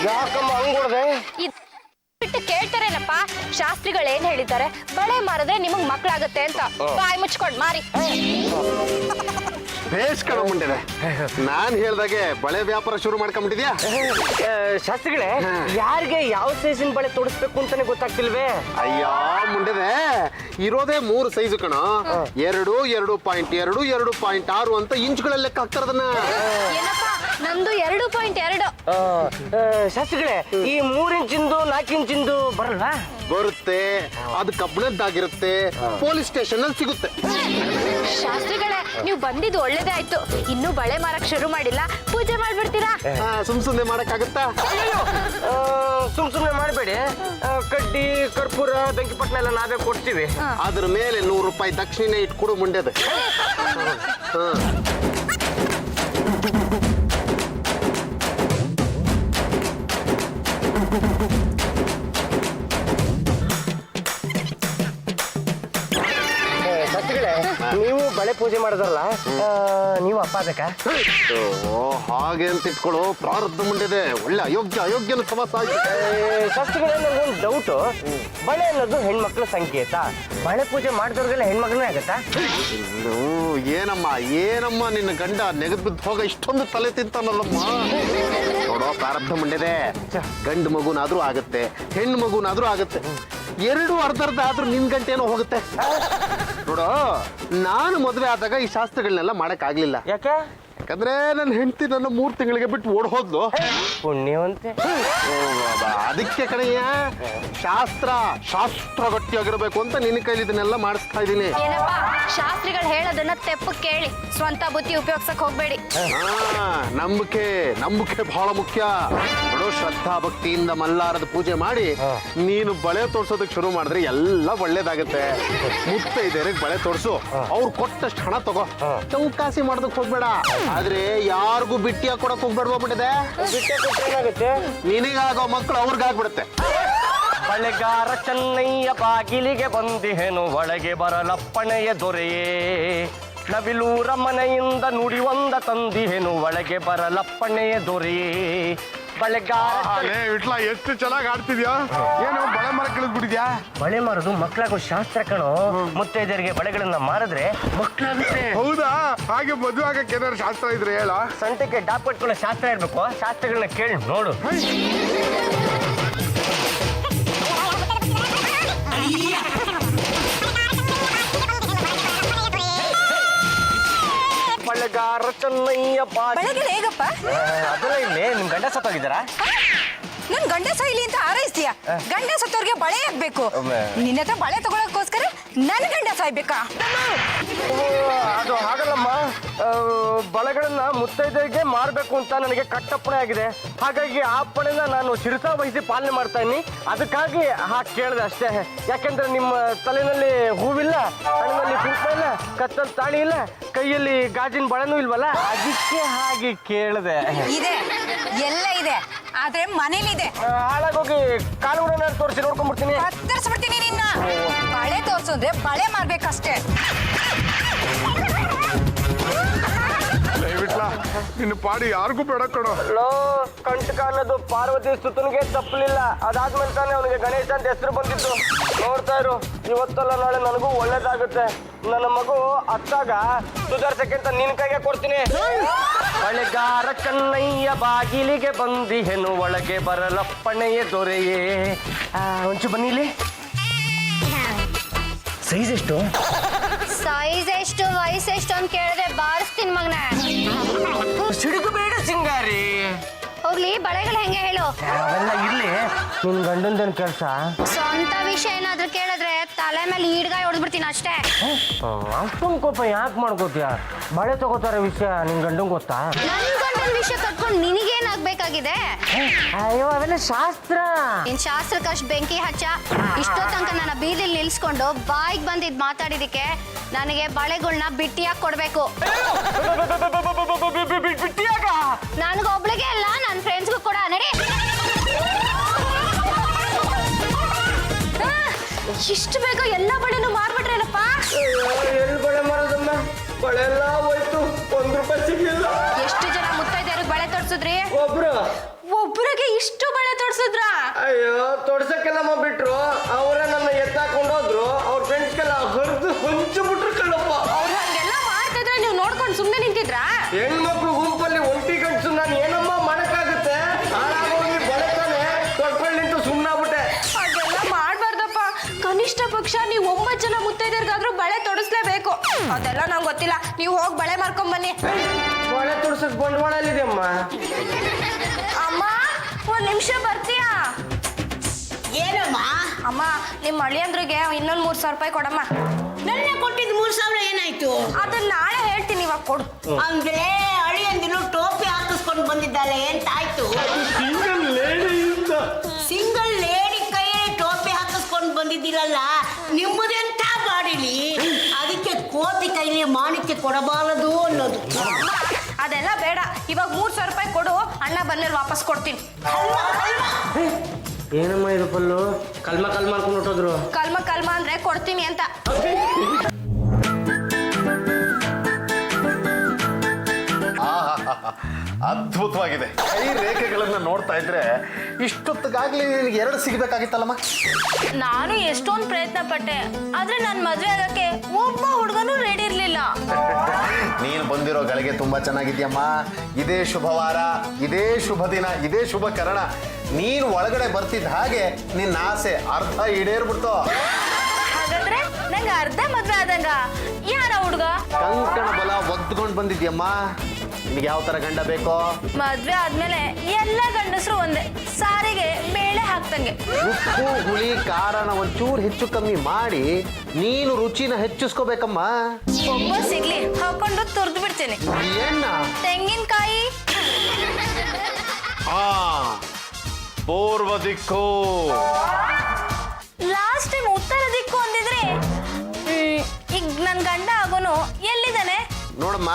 ಯಾಕಮ್ಮ ಹಂಗೊಡ್ದೆ? ಬಿಟ್ಟು ಕೇಳ್ತಾರೇನಪ್ಪ, ಶಾಸ್ತ್ರಿಗಳು ಏನ್ ಹೇಳಿದ್ದಾರೆ? ಬಳೆ ಮಾರಿದ್ರೆ ನಿಮಗ್ ಮಕ್ಳಾಗತ್ತೆ ಅಂತ. ಬಾಯಿ ಮುಚ್ಕೊಂಡ್ ಮಾರಿ. ಬೇಸ್ ಕಣ ಮುಂಡೆದೆ, ನಾನ್ ಹೇಳ್ದಾಗೆ ಬಳೆ ವ್ಯಾಪಾರ ಶುರು ಮಾಡ್ಕೊಂಬಿಟ್ಟಿದ್ಯಾ? ಶಾಸ್ತ್ರಿಗಳೇ, ಯಾರಿಗೆ ಯಾವ ಸೈಜಿನ ಬಳೆ ತೋರಿಸ್ಬೇಕು ಅಂತಾನೆ ಗೊತ್ತಾಗ್ತಿಲ್ವೇ? ಅಯ್ಯೋ ಮುಂಡೆದೆ, ಇರೋದೇ 3 ಸೈಜು ಕಣ. 2, 2.2, 2.6 ಅಂತ ಇಂಚುಗಳಲ್ಲಿ ಲೆಕ್ಕ ಹಾಕ್ತಾರದನ್ನ. ಏನಪ್ಪ, ನಂದು 2.2. ಶಾಸ್ತ್ರಿಗಳೇ, ಈ 3 ಇಂಚಿಂದು 4 ಇಂಚಿಂದು ಬರಲ್ವಾ? ಬರುತ್ತೆ, ಅದು ಕಬ್ಬಣದ್ದಾಗಿರುತ್ತೆ, ಪೊಲೀಸ್ ಸ್ಟೇಷನ್ ಅಲ್ಲಿ ಸಿಗುತ್ತೆ. ಶಾಸ್ತ್ರಿಗಳೇ, ನೀವು ಬಂದಿದ್ದು ಒಳ್ಳೇದೇ ಆಯ್ತು. ಇನ್ನೂ ಬಳೆ ಮಾರಕ್ ಶುರು ಮಾಡಿಲ್ಲ, ಪೂಜೆ ಮಾಡ್ಬಿಡ್ತೀರಾ? ಸುಮ್ನೆ ಮಾಡಕ್ಕಾಗತ್ತಾ? ಸುಮ್ನೆ ಮಾಡಬೇಡಿ. ಕಡ್ಡಿ, ಕರ್ಪೂರ, ಬೆಂಕಿಪಟ್ಟಣ ಎಲ್ಲ ನಾವೇ ಕೊಡ್ತೀವಿ. ಅದ್ರ ಮೇಲೆ 100 ರೂಪಾಯಿ ದಕ್ಷಿಣೆ ಇಟ್ಕೊಡು ಮುಂಡೆದೆ. ಶಾಸ್ತ್ರಿಗಳೇ, ನೀವು ಬಳೆ ಪೂಜೆ ಮಾಡಿದ್ರಲ್ಲ, ನೀವು ಅಪ್ಪ ಬೇಕಾ? ಹಾಗೆ ಅಂತ ಇಟ್ಕೊಳ್ಳು, ಪ್ರಾರಬ್ಧ ಮುಂಡೆದೆ. ಒಳ್ಳೆ ಅಯೋಗ್ಯನ ಸಮಾಸ ಆಯ್ತು. ಶಾಸ್ತ್ರಿಗಳೇ, ನನಗೊಂದು ಡೌಟು. ಬಳೆ ಅನ್ನೋದು ಹೆಣ್ಮಕ್ಳ ಸಂಕೇತ. ಬಳೆ ಪೂಜೆ ಮಾಡಿದವ್ರಿಗೆಲ್ಲ ಹೆಣ್ಮಕ್ಳೇ ಆಗತ್ತಾ? ಏನಮ್ಮ ನಿನ್ನ ಗಂಡ ನೆಗದ್ ಬಿದ್ದು ಹೋಗ ಇಷ್ಟೊಂದು ತಲೆ ತಿಂತಾನಲ್ಲಮ್ಮ. ನೋಡೋ ಪ್ರಾರಬ್ಧ ಮುಂಡೆದೆ, ಗಂಡು ಮಗುನಾದ್ರೂ ಆಗತ್ತೆ, ಹೆಣ್ಣು ಮಗುನಾದ್ರೂ ಆಗತ್ತೆ. 2 ಅರ್ಧ ಆದ್ರೂ ನಿನ್ ಗಂಟೇನೋ ಹೋಗುತ್ತೆ. ನೋಡು, ನಾನು ಮದುವೆ ಆದಾಗ ಈ ಶಾಸ್ತ್ರಗಳನ್ನೆಲ್ಲ ಮಾಡಕ್ ಆಗ್ಲಿಲ್ಲ. ಯಾಕೆ? ಯಾಕಂದ್ರೆ ನನ್ನ ಹೆಂಡತಿ ನನ್ನ 3 ತಿಂಗಳಿಗೆ ಬಿಟ್ಟು ಓಡ್ ಹೋದ್ಲು. ಪುಣ್ಯವಂತೆ. ಅದಕ್ಕೆ ಕಣಯ್ಯ, ಶಾಸ್ತ್ರ ಗಟ್ಟಿಯಾಗಿರ್ಬೇಕು ಅಂತ ನಿನ್ನ ಕೈಲಿ ಇದನ್ನೆಲ್ಲ ಮಾಡಿಸ್ತಾ ಇದ್ದೀನಿ. ಏನಪ್ಪ, ಶಾಸ್ತ್ರಿಗಳು ಹೇಳೋದನ್ನ ತೆಪ್ಪು ಕೇಳಿ, ಸ್ವಂತ ಬುದ್ಧಿ ಉಪಯೋಗಿಸಕ್ ಹೋಗ್ಬೇಡಿ. ನಂಬಿಕೆ ಬಹಳ ಮುಖ್ಯ. ನೋಡು, ಶ್ರದ್ಧಾ ಭಕ್ತಿಯಿಂದ ಮಲ್ಲಾರದ ಪೂಜೆ ಮಾಡಿ ನೀನು ಬಳೆ ತೋರ್ಸೋದಕ್ಕೆ ಶುರು ಮಾಡಿದ್ರೆ ಎಲ್ಲ ಒಳ್ಳೇದಾಗತ್ತೆ. ಮುತ್ತೈದೆಯರಿಗೆ ಬಳೆ ತೋರ್ಸು, ಅವ್ರು ಕೊಟ್ಟಷ್ಟು ಹಣ ತಗೋ, ಚೌಕಾಸಿ ಮಾಡೋದಕ್ಕೆ ಹೋಗ್ಬೇಡ. ಆದ್ರೆ ಯಾರಿಗೂ ಬಿಟ್ಟಿಯಾಗಿ ಕೊಡಕ್ ಹೋಗ್ಬೇಡ್ಬಿಟ್ಟಿದೆ. ಏನಾಗುತ್ತೆ? ನಿನಗಾಗೋ ಮಕ್ಕಳು ಅವ್ರಿಗಾಗ್ಬಿಡುತ್ತೆ. ಬಳೆಗಾರ ಚೆನ್ನಯ್ಯ ಬಾಗಿಲಿಗೆ ಬಂದಿಹೆನು, ಒಳಗೆ ಬರಲಪ್ಪಣೆಯ ದೊರೆಯೇ. ನವಿಲೂರ ಮನೆಯಿಂದ ನುಡಿಯೊಂದ ತಂದಿಹೆನು, ಒಳಗೆ ಬರಲಪ್ಪಣೆಯ ದೊರೆಯೇ. ಬಳೆಗಾರ ವಿಟ್ಲ, ಎಷ್ಟು ಚೆನ್ನಾಗಿ ಆಡ್ತಿದ್ಯಾ. ಏನು ಬಳೆ ಮರ ಕಳಿಸ್ಬಿಟ್ಟಿದ್ಯಾ? ಬಳೆ ಮಾರೋದು ಮಕ್ಕಳಾಗೋ ಶಾಸ್ತ್ರ ಕಣೋ. ಮುತ್ತೈದೆಯರಿಗೆ ಬಳೆಗಳನ್ನ ಮಾರಿದ್ರೆ ಮಕ್ಕಳಾಗುತ್ತೆ. ಹೌದಾ? ಹಾಗೆ ಮದುವೆ ಆಗಕ್ಕೆ ಏನಾದ್ರು ಶಾಸ್ತ್ರ ಇದ್ರೆ ಹೇಳ. ಸಂತೆಗೆ ಡಾಪ್ ಕಟ್ಕೊಳ್ಳೋ ಶಾಸ್ತ್ರ ಇರ್ಬೇಕು. ಶಾಸ್ತ್ರಗಳನ್ನ ಕೇಳಿ ನೋಡು. ಬಳೆಗಾರ ಚೆನ್ನಯ್ಯ ಬೆಳಗ್ಗೆ ಹೇಗಪ್ಪ? ಅದೆಲ್ಲ ಇಲ್ಲಿ ನಿಮ್ ಗಂಡ ಸತ್ತೋಗಿದ್ದಾರಾ? ನನ್ ಗಂಡ ಸಾಯ್ಲಿ ಅಂತ ಹಾರೈಸ್ತೀಯ? ಗಂಡ ಸತ್ತೋರ್ಗೆ ಬಳೆ ಹಾಕ್ಬೇಕು. ನಿನ್ನ ಹತ್ರ ಬಳೆ ತಗೊಳಕೋಸ್ಕರ ನನ್ ಗಂಡ ಸಾಯ್ಬೇಕಾ? ಅದು ಹಾಗಲ್ಲಮ್ಮ. ಬಳೆಗಳನ್ನ ಮುತ್ತೈದೆಗೆ ಮಾರ್ಬೇಕು ಅಂತ ನನಗೆ ಕಟ್ಟಪ್ಪಣೆ ಆಗಿದೆ. ಹಾಗಾಗಿ ಆ ಪಣೆನ ನಾನು ಶಿರಸಾ ವಹಿಸಿ ಪಾಲನೆ ಮಾಡ್ತಾ ಇದ್ದೀನಿ. ಅದಕ್ಕಾಗಿ ಹಾಗೆ ಕೇಳಿದೆ ಅಷ್ಟೇ. ಯಾಕೆಂದ್ರೆ ನಿಮ್ಮ ತಲೆನಲ್ಲಿ ಹೂವಿಲ್ಲ, ಹಣ್ಣಿನಲ್ಲಿ ಕುಂಕುಮ ಇಲ್ಲ, ಕತ್ತಲ್ಲಿ ತಾಳಿ ಇಲ್ಲ, ಕೈಯಲ್ಲಿ ಗಾಜಿನ ಬಳೆನೂ ಇಲ್ವಲ್ಲ, ಅದಕ್ಕೆ ಹಾಗೆ ಕೇಳಿದೆ. ಇದೆ, ಎಲ್ಲ ಇದೆ, ಆದ್ರೆ ಮನೇಲಿದೆ. ಹಾಳಾಗೋಗಿ ಕಾಲುಗಳನ್ನು ತೋರಿಸಿ ನೋಡ್ಕೊಂಡ್ಬಿಡ್ತೀನಿ. ಕತ್ತರಿಸ್ಬಿಡ್ತೀನಿ ನಿನ್ನ. ಬಳೆ ತೋರ್ಸು ಅಂದ್ರೆ ಬಳೆ ಮಾಡ್ಬೇಕಷ್ಟೇ. ವಿಟ್ಲ, ನಿನ್ನ ಪಾಡಿ ಯಾರಿಗೂ ಬೇಡ ಕಣೋ. ಕಂಟಕ ಅನ್ನೋದು ಪಾರ್ವತಿ ಸುತನಿಗೆ ತಪ್ಪಲಿಲ್ಲ. ಅದಾದ್ಮೇಲೆ ತಾನೇ ಅವನಿಗೆ ಗಣೇಶ ಅಂತ ಹೆಸರು ಬಂದಿತ್ತು. ನೋಡ್ತಾ ಇರು, ಇವತ್ತಲ್ಲ ನಾಳೆ ನನಗೂ ಒಳ್ಳೇದಾಗುತ್ತೆ. ನನ್ನ ಮಗು ಅತ್ತಾಗ ಸುಧಾರ್ಸಕ್ಕೆ ಅಂತ ನಿನ್ ಕೈಗೆ ಕೊಡ್ತೀನಿ. ಬಳೆಗಾರ ಕನ್ನಯ್ಯ ಬಾಗಿಲಿಗೆ ಬಂದಿಹೆನು, ಒಳಗೆ ಬರಲಪ್ಪಣೆಯ ದೊರೆಯೇ. ಒಂಚು ಬನ್ನಿಲಿ. ಸೈಜ್ ಎಷ್ಟು? ಸೈಜ್ ಎಷ್ಟು, ವಯಸ್ಸೆಷ್ಟು ಅಂತ ಕೇಳಿದ್ರೆ ಬಾರಿಸ್ತೀನಿ ಮಗನ. ಸಿಡುಕು ಬೇಡ ಸಿಂಗಾರಿ. ಹೋಗ್ಲಿ ಹೋಗ್ಲಿ ಬಳೆಗಳು ಹೆಂಗೆ ಹೇಳು. ಅವೆಲ್ಲ ಇಲ್ಲಿ ನಿನ್ ಗಂಡಂದೇನು ಕೆಲಸ? ಸ್ವಂತ ವಿಷಯ ಏನಾದ್ರೂ ಕೇಳಿದ್ರೆ ತಲೆ ಮೇಲೆ ಈಡ್ಗಾಯಿ ಹೊಡೆದ್ಬಿಡ್ತೀನಿ ಅಷ್ಟೇ. ಅಷ್ಟೊಂದು ಕೋಪ ಯಾಕೆ ಮಾಡ್ಕೋತೀಯ? ಬಳೆ ತಗೋತಾರ ವಿಷಯ ನಿನ್ ಗಂಡಂಗೆ ಗೊತ್ತಾ? ನನ್ ಗಂಡನ ವಿಷಯ ಕಟ್ಕೊಂಡು ನಿನಗೇನಾಗ್ಬೇಕಾಗಿದೆ? ಅಯ್ಯೋ ಅವೆಲ್ಲ ಶಾಸ್ತ್ರ. ನಿನ್ ಶಾಸ್ತ್ರಕ್ಕಷ್ಟು ಬೆಂಕಿ ಹಚ್ಚ. ಇಷ್ಟೋ ತನಕ ನನ್ನ ಬೀದಿಲಿ ನಿಲ್ಸ್ಕೊಂಡು ಬಾಯಿಗೆ ಬಂದಿದ್ ಮಾತಾಡಿದಕ್ಕೆ ನನಗೆ ಬಳೆಗಳನ್ನ ಬಿಟ್ಟಿಯಾಗಿ ಕೊಡ್ಬೇಕು. ನನಗೊಬ್ಳಿಗೆ ಅಲ್ಲ, ನನ್ನ ಫ್ರೆಂಡ್ಸ್ಗೂ ಕೂಡ. ನಡಿ. ಇಷ್ಟು ಬೇಗ ಎಲ್ಲ ಬಳೆನೂ ಮಾರ್ಬಿಟ್ರೇನಪ್ಪ? ಎಲ್ಲಿ ಬಳೆ ಮಾರೋದಮ್ಮ? ಬಳೆ ಎಲ್ಲ ಹೋಯ್ತು, ₹1 ಸಿಗ್ಲಿಲ್ಲ. ಎಷ್ಟು ಜನ ಮುತ್ತೈದೆಯರಿಗೆ ಬಳೆ ತೊಡ್ಸಿದ್ರಿ? ಒಬ್ರಿಗೆ ಇಷ್ಟು ಬಳೆ ತೊಡ್ಸಿದ್ರ? ಅಯ್ಯೋ ತೊಡ್ಸಕ್ಕೆಲ್ಲಮ್ಮ ಬಿಟ್ರು. ಅವರೇ ನನ್ನ ಎತ್ತಾಕೊಂಡು ಹೋದ್ರು. ಅವ್ರ ಫ್ರೆಂಡ್ಸ್ಗೆಲ್ಲ ಹರಿದು ಹೊಂಚು ಬಿಟ್ರು ಕಣಪ್ಪ. ಅವ್ರು ಹಂಗೆಲ್ಲ ಮಾಡ್ತಿದ್ರೆ ನೀವು ನೋಡ್ಕೊಂಡು ಸುಮ್ಮನೆ ನಿಂತಿದ್ರಾ? ಹೆಣ್ಮಕ್ಳು ಗುಂಪಲ್ಲಿ ಒಂಟಿ ಗಂಟು ನಾನು ಏನಮ್ಮ ಮಾಡಕ್ಕಾಗುತ್ತೆ? ಹಾಳಾಗೋಗಿ ಬಳೆ ತಾನೆ ತೊಡ್ಕೊಂಡು ನಿಂತು ಸುಮ್ಮನಾಗ್ಬಿಟ್ಟೆ. ಅದೆಲ್ಲ ಮಾಡ್ಬಾರ್ದಪ್ಪ. ಕನಿಷ್ಠ ಪಕ್ಷ ನೀವು 9 ಜನ ಮುತ್ತೈದೆಯರಿಗಾದ್ರೂ ಬಳೆ ತೊಡಿಸ್ಲೇಬೇಕು. ಅದೆಲ್ಲ ನಂಗೆ ಗೊತ್ತಿಲ್ಲ. ನೀವು ಹೋಗಿ ಬಳೆ ಮಾರ್ಕೊಂಡ್ ಬನ್ನಿ. ಬಳೆ ತೊಡ್ಸಕ್ ಬಂಡವಾಳ ಎಲ್ಲಿದೆ ಅಮ್ಮ? ಅಮ್ಮ, ಒಂದ್ ನಿಮಿಷ ಬರ್ತೀಯಾ? ಏನಮ್ಮ? ಅಮ್ಮ, ನಿಮ್ಮ ಅಳಿಯಂದ್ರಿಗೆ ಇನ್ನೊಂದು 3,000 ರೂಪಾಯಿ ಕೊಡಮ್ಮ. ನನ್ನ ಕೊಟ್ಟಿದ್ದು 3,000 ಏನಾಯ್ತು? ಅದನ್ನ ನಾಳೆ ಹೇಳ್ತೀನಿ, ಇವಾಗ ಕೊಡು. ಅಂದ್ರೆ ಅಳಿಯಂದಿರು ಟೋಪಿ ಹಾಕಿಸ್ಕೊಂಡು ಬಂದಿದ್ದಾಳೆ ಅಂತ ಆಯ್ತು. ಸಿಂಗಲ್ ಲೇಡಿ ಕೈಯಲ್ಲಿ ಟೋಪಿ ಹಾಕಿಸ್ಕೊಂಡು ಬಂದಿದ್ದೀರಲ್ಲ, ನಿಮ್ಮದೆಂತ ಬಾಡಿಲಿ? ಅದಕ್ಕೆ ಕೋತಿ ಕೈಲಿ ಮಾಣಿಕ್ಯ ಕೊಡಬಾರದು ಅನ್ನೋದು. ಅದೆಲ್ಲ ಬೇಡ. ಇವಾಗ 3,000 ರೂಪಾಯಿ ಕೊಡು, ಅಣ್ಣ ಬಂದ್ಮೇಲೆ ವಾಪಸ್ ಕೊಡ್ತೀನಿ. ಏನಮ್ಮ ಇದು ಪಲ್ಲು? ಕಲ್ಮ ಅನ್ಕೊಂಡು ಹೊಟ್ಟೋದ್ರು. ಕಲ್ಮ ಅಂದ್ರೆ ಕೊಡ್ತೀನಿ ಅಂತ. ಅದ್ಭುತವಾಗಿದೆ. ಕೈ ರೇಖೆಗಳನ್ನ ನೋಡ್ತಾ ಇದ್ರೆ ಇಷ್ಟೊತ್ತಿಗಾಗ್ಲಿ ನಿನಗೆ 2 ಸಿಗ್ಬೇಕಾಗಿತ್ತಲ್ಲಮ್ಮ. ನಾನು ಎಷ್ಟೊಂದು ಪ್ರಯತ್ನ ಪಟ್ಟೆ, ಆದ್ರೆ ನನ್ನ ಮದುವೆ ಆಗಕ್ಕೆ ಒಬ್ಬ ಹುಡುಗನೂ ರೆಡಿ ಇರ್ಲಿಲ್ಲ. ನೀನು ಬಂದಿರೋ ಗಳಿಗೆ ತುಂಬಾ ಚೆನ್ನಾಗಿದ್ಯಮ್ಮ. ಇದೇ ಶುಭವಾರ, ಇದೇ ಶುಭ ದಿನ, ಇದೇ ಶುಭ ಕರಣ. ನೀನು ಒಳಗಡೆ ಬರ್ತಿದ್ದ ಹಾಗೆ ನಿನ್ನ ಆಸೆ ಅರ್ಧ ಈಡೇರ್ಬಿಡ್ತು. ಹಾಗಾದ್ರೆ ನಂಗೆ ಅರ್ಧ ಮದ್ವೆ ಆದಂಗ. ಯಾರ ಹುಡುಗ? ಕಂಕಣ ಬಲ ಒದ್ಕೊಂಡು ಬಂದಿದ್ಯಮ್ಮ. ನಿನಗೆ ಯಾವ ತರ ಗಂಡ ಬೇಕೋ? ಮದ್ವೆ ಆದ್ಮೇಲೆ ಎಲ್ಲ ಗಂಡಸರು ಒಂದೇ, ಸಾರಿಗೆ ಬೇಳೆ ಹಾಕ್ತಂಗೆ. ಉಪ್ಪು ಹುಳಿ ಖಾರನ ಒಂಚೂರು ಹೆಚ್ಚು ಕಮ್ಮಿ ಮಾಡಿ ನೀನು ರುಚಿನ ಹೆಚ್ಚಿಸ್ಕೋಬೇಕಮ್ಮ. ಒಬ್ಬ ಸಿಗ್ಲಿ, ಹಾಕೊಂಡು ತುರ್ದು ಬಿಡ್ತೀನಿ. ಏನ? ತೆಂಗಿನಕಾಯಿ. ಪೂರ್ವ ದಿಕ್ಕು. ಲಾಸ್ಟ್ ಟೈಮ್ ಉತ್ತರ ದಿಕ್ಕು ಅಂದಿದ್ರೆ ಈಗ ನನ್ ಗಂಡ ಆಗೋನು ಎಲ್ಲಿದ್ದಾನೆ? ನೋಡಮ್ಮ,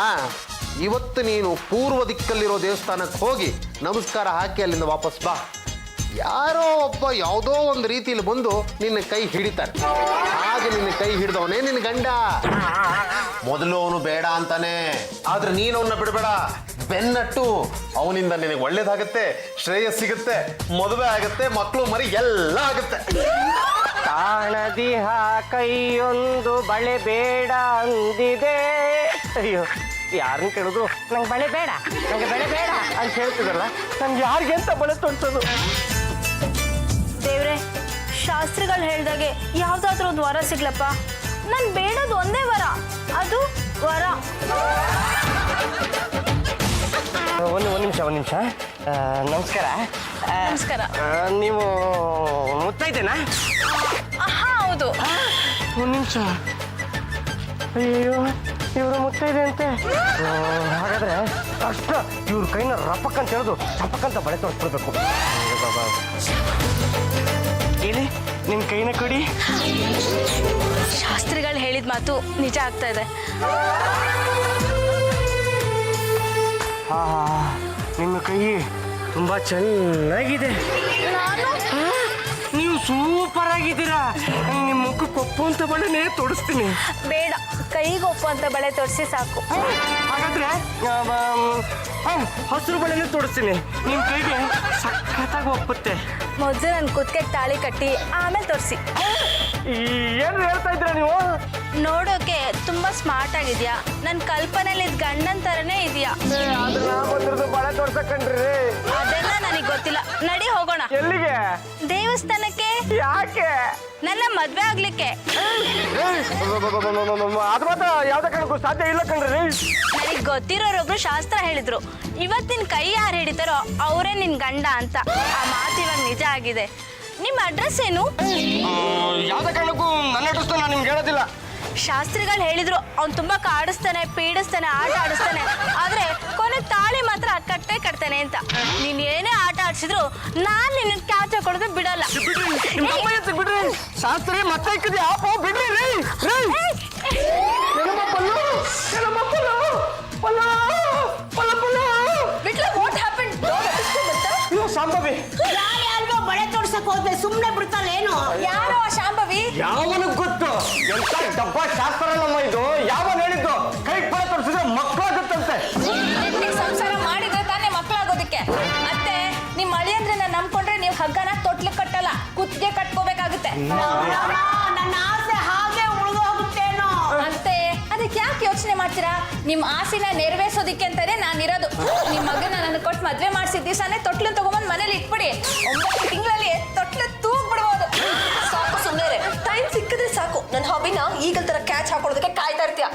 ಇವತ್ತು ನೀನು ಪೂರ್ವ ದಿಕ್ಕಲ್ಲಿರೋ ದೇವಸ್ಥಾನಕ್ಕೆ ಹೋಗಿ ನಮಸ್ಕಾರ ಹಾಕಿ ಅಲ್ಲಿಂದ ವಾಪಸ್ ಬಾ. ಯಾರೋ ಒಬ್ಬ ಯಾವುದೋ ಒಂದು ರೀತಿಯಲ್ಲಿ ಬಂದು ನಿನ್ನ ಕೈ ಹಿಡಿತಾನೆ. ಹಾಗೆ ನಿನ್ನ ಕೈ ಹಿಡಿದವನೇ ನಿನ್ನ ಗಂಡ. ಮೊದಲು ಅವನು ಬೇಡ ಅಂತಾನೆ, ಆದ್ರೆ ನೀನು ಅವನ್ನ ಬಿಡಬೇಡ. ಬೆನ್ನಟ್ಟು ಅವನಿಂದ ನಿನಗೆ ಒಳ್ಳೇದಾಗತ್ತೆ, ಶ್ರೇಯಸ್ ಸಿಗುತ್ತೆ, ಮದುವೆ ಆಗತ್ತೆ, ಮಕ್ಕಳು ಮರಿ ಎಲ್ಲ ಆಗುತ್ತೆ. ಕಾಣದಿಹ ಕೈಯೊಂದು ಬಳೆ ಬೇಡ ಅಂದಿದೆ. ಅಯ್ಯೋ, ಯಾರನ್ನ ಕೇಳಿದ್ರು ನಂಗೆ ಬಳೆ ಬೇಡ, ನಂಗೆ ಬಳೆ ಬೇಡ ಅಂತ ಹೇಳ್ತಿದ್ರಲ್ಲ, ನಂಗೆ ಯಾರಿಗೆ ಅಂತ ಬಳೆ ತೊಡ್ಸೋದು? ದೇವ್ರೆ, ಶಾಸ್ತ್ರಿಗಳು ಹೇಳ್ದಾಗೆ ಯಾವ್ದಾದ್ರೂ ಒಂದು ವರ ಸಿಗ್ಲಪ್ಪ. ನನ್ ಬೇಡದು ಒಂದೇ ವರ, ಅದು ವರ. ಒಂದು ನಿಮಿಷ ನಮಸ್ಕಾರ. ನಮಸ್ಕಾರ. ನೀವು ಮುತ್ತೈದೆನಾ? ಹೌದು. ಒಂದು ನಿಮಿಷ. ಅಯ್ಯೋ, ಇವರು ಮುತ್ತೈದೆ ಅಂತೆ. ಹಾಗಾದ್ರೆ ಅಷ್ಟ ಇವ್ರ ಕೈನ ರಪಕ್ ಅಂತ ಹೇಳುದು ಚಪಕ್ಕಂತ ಬಳೆ ತೊಡ್ಸ್ಬಿಡ್ಬೇಕು. ಹೇಳಿ, ನಿಮ್ ಕೈನ ಕೊಡಿ. ಶಾಸ್ತ್ರಿಗಳು ಹೇಳಿದ ಮಾತು ನಿಜ ಆಗ್ತಾ ಇದೆ. ಹಾ, ನಿಮ್ಮ ಕೈ ತುಂಬಾ ಚೆನ್ನಾಗಿದೆ. ನೀವು ಸೂಪರ್ ಆಗಿದ್ದೀರಾ. ನಿಮ್ಮ ಮುಖಕ್ಕೆ ಕೊಪ್ಪು ಅಂತ ಬಳೆನೇ ತೊಡಿಸ್ತೀನಿ. ಬೇಡ, ಕೈಗೊಪ್ಪ ಅಂತ ಬಳೆ ತೊಡ್ಸಿ ಸಾಕು. ಹಾಗಾದ್ರೆ ಹಸಿರು ಬಳೆನೇ ತೊಡಿಸ್ತೀನಿ. ನಿಮ್ಮ ಕೈಗೆ ಸಖತ್ತಾಗಿ ಒಪ್ಪುತ್ತೆ. ಮೊದಲು ನನ್ನ ಕುತ್ತಿಗೆ ತಾಳಿ ಕಟ್ಟಿ ಆಮೇಲೆ ತೋರಿಸಿ. ಏನು ಹೇಳ್ತಾ ಇದ್ದೀರಾ ನೀವು? ನೋಡೋಕೆ ತುಂಬಾ ಸ್ಮಾರ್ಟ್ ಆಗಿದ್ಯಾ. ನನ್ನ ಕಲ್ಪನೆಯಲ್ಲಿ ಗಂಡನ್ ತರನೇ ಇದೆಯಾ. ಬಳೆ ತೋರ್ಸಕಂಡ್ರಿ. ಅದೆಲ್ಲ ನನಗೆ ಗೊತ್ತಿಲ್ಲ. ನಡಿ ಹೋಗೋಣ. ಎಲ್ಲಿಗೆ? ದೇವಸ್ಥಾನಕ್ಕೆ. ಯಾಕೆ? ನನ್ನ ಮದ್ವೆ ಆಗ್ಲಿಕ್ಕೆ. ಅದು ಮಾತ್ರ ಯಾವ್ದೇ ಕಾರಣಕ್ಕೂ ಸಾಧ್ಯ ಇಲ್ಲ ಕಣ್ರಿ. ನನಗೆ ಗೊತ್ತಿರೋರೊಬ್ರು ಶಾಸ್ತ್ರ ಹೇಳಿದ್ರು, ಇವತ್ತಿನ ಕೈ ಯಾರು ಹಿಡಿತಾರೋ ಅವರೇ ನಿನ್ ಗಂಡ ಅಂತ. ಆ ಮಾತು ಇವಾಗ ನಿಜ ಆಗಿದೆ. ನಿಮ್ಮ ಅಡ್ರೆಸ್ ಏನು? ಯಾವ್ದೇ ಕಾರಣಕ್ಕೂ ನನ್ನ ಅಡ್ರೆಸ್ ನಾನು ನಿಮ್ಗೆ ಹೇಳೋದಿಲ್ಲ. ಶಾಸ್ತ್ರಿಗಳು ಹೇಳಿದ್ರು ಅವ್ನು ತುಂಬಾ ಕಾಡಿಸ್ತಾನೆ, ಪೀಡಿಸ್ತಾನೆ, ಆಟ ಆಡಿಸ್ತಾನೆ, ಆದ್ರೆ ಕೊನೆ ತಾಳಿ ಮಾತ್ರ ಕಟ್ಟೆ ಕಟ್ತಾನೆ ಅಂತ. ನೀನ್ ಏನೇ ಆಟ ಆಡ್ಸಿದ್ರು ನಾನ್ ನಿನ್ನ ಕ್ಯಾಚ್ ಹಾಕೊಡೋದು ಬಿಡಲ್ಲ. ಬಿಡ್ರಿ ಶಾಸ್ತ್ರಿ ಮತ್ತೆ ಇಕ್ಕಿದ್ಯಾ ಬಿಡ್ರಿ ರೀ. ಬಿಟ್ಲ ವಾಟ್ ಹ್ಯಾಪನ್? ಶಾಂಭವಿ ಯಾರೇ ಅಲ್ವೋ ಬಳೆ ತೋರ್ಸಕ್ ಹೋದ್ರೆ ಸುಮ್ನೆ ಬಿಡ್ತಾಳೇನು? ಯಾರೋ ಆ ಶಾಂಭವಿ? ಯಾವನಿಗೆ ಗೊತ್ತು? ಎಂತ ಡಬ್ಬ ಶಾಸ್ತ್ರ ನಮ್ಮ ಇದು. ಯಾವನ್ ಹೇಳಿದ್ದು ಕೈ ಪಳ ತೋರಿಸಿದ್ರೆ ಮಕ್ಕಳಾಗುತ್ತಂತೆ. ನೆಟ್ಟಿಗ್ ಸಂಸಾರ ಮಾಡಿದ್ರೆ ತಾನೇ ಮಕ್ಕಳಾಗೋದಕ್ಕೆ. ಮತ್ತೆ ನಿಮ್ ಅಳಿಯಂದ್ರನ್ನ ನಂಬ್ಕೊಂಡ್ರೆ ನೀವು ಹಗ್ಗನ ತೊಟ್ಲು ಕಟ್ಟಲ್ಲ, ಕುತ್ತಿಗೆ ಕಟ್ಕೋಬೇಕಾಗುತ್ತೆ. ನನ್ನ ಆಸೆ ಹಾಗೆ ಉಳಿದೋಗುತ್ತೇನೋ. ಅಂತೆ ಅದಕ್ಕೆ ಯಾಕೆ ಯೋಚನೆ ಮಾಡ್ತೀರಾ? ನಿಮ್ ಆಸೆನ ನೆರವೇರ್ಸೋದಿಕ್ಕೆ ಅಂತಾನೆ ನಾನಿರೋದು. ನಿಮ್ ಮಗನ ನನ್ನ ಕೊಟ್ಟು ಮದ್ವೆ ಮಾಡಿಸಿದ ದಿವಸನೇ ತೊಟ್ಲು ತಗೊಂಬಂದ್ ಮನೇಲಿ ಇಟ್ಬಿಡಿ. 9 ತಿಂಗಳಲ್ಲಿ ತೊಟ್ಲು ತೂಗ್ ಬಿಡ್ಬೋದು. ಸಾಕು ಸುಮ್ಮನೆ ಟೈಮ್ ಸಿಕ್ಕಿದ್ರೆ ಸಾಕು. ನನ್ನ ಹಾಬಿನ ಈಗಲ್ ತರ ಕ್ಯಾಚ್ ಹಾಕೊಡೋದಕ್ಕೆ ಕಾಯ್ತಾ ಇರ್ತೀಯ.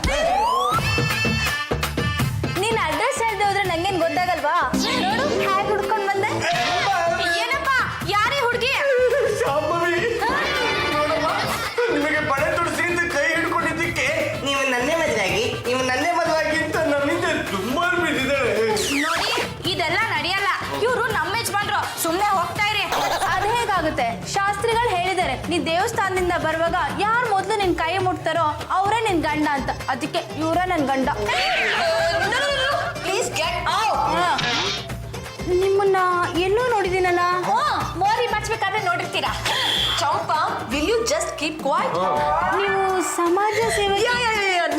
ನೀನ್ ಅಡ್ರೆಸ್ ಹೇಳ್ದೆ ಹೋದ್ರೆ ನಂಗೇನ್ ಗೊತ್ತಾಗಲ್ವಾ? ನೋಡು ಹೇಗೆ ಹುಡ್ಕೊಂಡ್ ಬಂದೆ. ಏನಪ್ಪ ಯಾರೇ ಹುಡುಗಿ? ಶಾಂಭವಿ ನಿಮಗೆ ಬಳೆ ತೊಡಿಸಿ ಅಂತ ಕೈ ಹಿಡ್ಕೊಂಡಿದ್ದಕ್ಕೆ ನೀವು ನನ್ನೇ ಮದುವಾಗಿ ಅಂತ ನನ್ನಿಂದ ತುಂಬಾ ಬಿದ್ದಿದ್ದಾಳೆ. ನೋಡಿ ಇದೆಲ್ಲ ನಡೆಯಲ್ಲ. ಇವ್ರು ನಮ್ಮ ಯಜಮಾನ್ರು, ಸುಮ್ನೆ ಹೋಗ್ತಾ ಇರಿ. ಅದ್ ಹೇಗಾಗುತ್ತೆ? ಶಾಸ್ತ್ರಿಗಳು ಹೇಳಿದ್ದಾರೆ ನೀ ದೇವಸ್ಥಾನದಿಂದ ಬರುವಾಗ ಯಾರು ಮೊದ್ಲು ನಿನ್ ಕೈ ಮುಟ್ತಾರೋ ಅವರೇ ನಿನ್ ಗಂಡ ಅಂತ. ಅದಕ್ಕೆ ಇವರೇ ನನ್ ಗಂಡ. Please get out. ನಿಮ್ಮನ್ನ ಎಲ್ಲೂ ನೋಡಿದೀನಲ್ಲ. ಮೋರಿ ಮಚ್ಬೇಕಾದ್ರೆ ನೋಡಿರ್ತೀರಾ. Champa will you just keep quiet? ನೀವು ಸಮಾಜ ಸೇವೆ.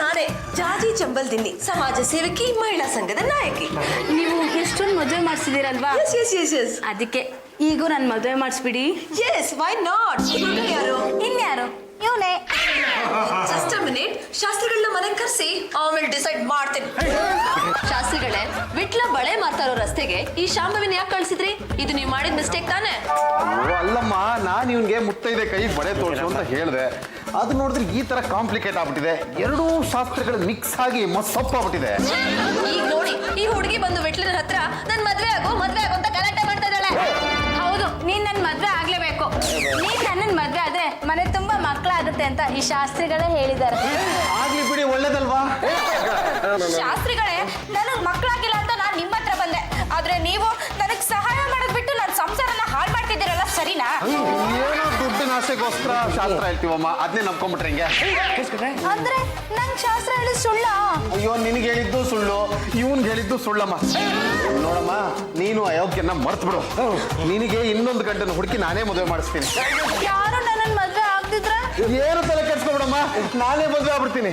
ನಾನೇ ಜಾಜಿ ಚಂಬಲ್ದಿನ್ನಿ, ಸಮಾಜ ಸೇವಕಿ, ಮಹಿಳಾ ಸಂಘದ ನಾಯಕಿ. ನೀವು ಎಷ್ಟೊಂದು ಮದುವೆ ಮಾಡಿಸಿದಿರಲ್ವಾ? ಎಸ್ ಅದಕ್ಕೆ ಈಗೂ ನಾನು ಮದುವೆ ಮಾಡಿಸ್ಬಿಡಿ. S why not? ಯಾರು? ಇನ್ಯಾರು? ಇವನೇ. Just a minute. ಶಾಸ್ತ್ರಿಗಳನ್ನ ಮನೆಗೆ ಕರೆಸಿ ಆಮೇಲೆ ಡಿಸೈಡ್ ಮಾಡ್ತೀನಿ. ಶಾಸ್ತ್ರಿಗಳೇ, ವಿಟ್ಲ ಬಳೆ ಮಾರ್ತಾ ಇರೋ ರಸ್ತೆಗೆ ಈ ಶಾಂಭವಿನ ಯಾಕೆ ಕಳ್ಸಿದ್ರಿ? ಇದು ನೀವು ಮಾಡಿದ ಮಿಸ್ಟೇಕ್ ತಾನೇ? ಅಲ್ಲಮ್ಮ, ನಾನು ಇವನ್ಗೆ ಮುತ್ತೈದೆ ಕೈ ಬಳೆ ತೋರಿಸು ಅಂತ ಹೇಳಿದೆ. ಅದು ನೋಡಿದ್ರೆ ಈ ತರ ಕಾಂಪ್ಲಿಕೇಟ್ ಆಗ್ಬಿಟ್ಟಿದೆ. ಎರಡೂ ಶಾಸ್ತ್ರಗಳು ಮಿಕ್ಸ್ ಆಗಿ ಸೊಪ್ಪಾಗ್ಬಿಟ್ಟಿದೆ. ಈಗ ನೋಡಿ, ಈ ಹುಡುಗಿ ಬಂದು ವಿಟ್ಲನ ಹತ್ರ ನನ್ ಮದ್ವೆ ಆಗೋ ಅಂತ ಗಲಾಟೆ ಮಾಡ್ತಾ ಇದ್ದಾಳೆ. ಹೌದು, ನೀನ್ ನನ್ ಮದ್ವೆ ಆಗ್ಲೇಬೇಕು. ನೀನ್ ನನ್ನನ್ ಮದ್ವೆ ಆದ್ರೆ ಮನೆ ತುಂಬಾ ಮಕ್ಕಳಾಗುತ್ತೆ ಅಂತ ಈ ಶಾಸ್ತ್ರಿಗಳೇ ಹೇಳಿದ್ದಾರೆ. ಆಗ್ಲಿ ಬಿಡಿ, ಒಳ್ಳೇದಲ್ವಾ? ಶಾಸ್ತ್ರಿಗಳೇ, ನನಗ್ ಮಕ್ಕಳಾಗಿಲ್ಲ ಅಂತ ನಾನ್ ನಿಮ್ಮ ಹತ್ರ ಬಂದೆ. ಆದ್ರೆ ನೀವು ನನಗ್ ಸಹಾಯ ಮಾಡೋದ್ ಬಿಟ್ಟು ನನ್ನ ಸಂಸಾರನ ಹಾಳು ಮಾಡ್ತಿದ್ದೀರಲ್ಲ, ಸರಿನಾ? ಏನೋ ದುಡ್ಡಿನ ಆಸೆಗೋಸ್ಕರ ಶಾಸ್ತ್ರ ಹೇಳ್ತೀವಮ್ಮ, ಅದನ್ನೇ ನಂಬ್ಕೊಂಡ್ಬಿಟ್ರೆ ಹೆಂಗೆ? ಅಂದ್ರೆ ನಂಗ್ ಶಾಸ್ತ್ರ ಹೇಳಿ ಸುಳ್ಳ? ಅಯ್ಯೋ, ನಿನಗೆ ಹೇಳಿದ್ದು ಸುಳ್ಳು, ಇವನ್ಗೆ ಹೇಳಿದ್ದು ಸುಳ್ಳಮ್ಮ. ನೋಡಮ್ಮ, ನೀನು ಅಯೋಗ್ಯನ ಮರ್ತು ಬಿಡು. ನಿನಗೆ ಇನ್ನೊಂದು ಗಂಟೆನ ಹುಡುಕಿ ನಾನೇ ಮದುವೆ ಮಾಡಿಸ್ತೀನಿ. ಯಾರು ನನ್ನನ್ ಮದ್ವೆ ಆಗ್ತಿದ್ರ? ಏನು ತಲೆ ಕೆಡ್ಸ್ಕೊಬಿಡಮ್ಮ, ನಾನೇ ಮದುವೆ ಆಗ್ಬಿಡ್ತೀನಿ.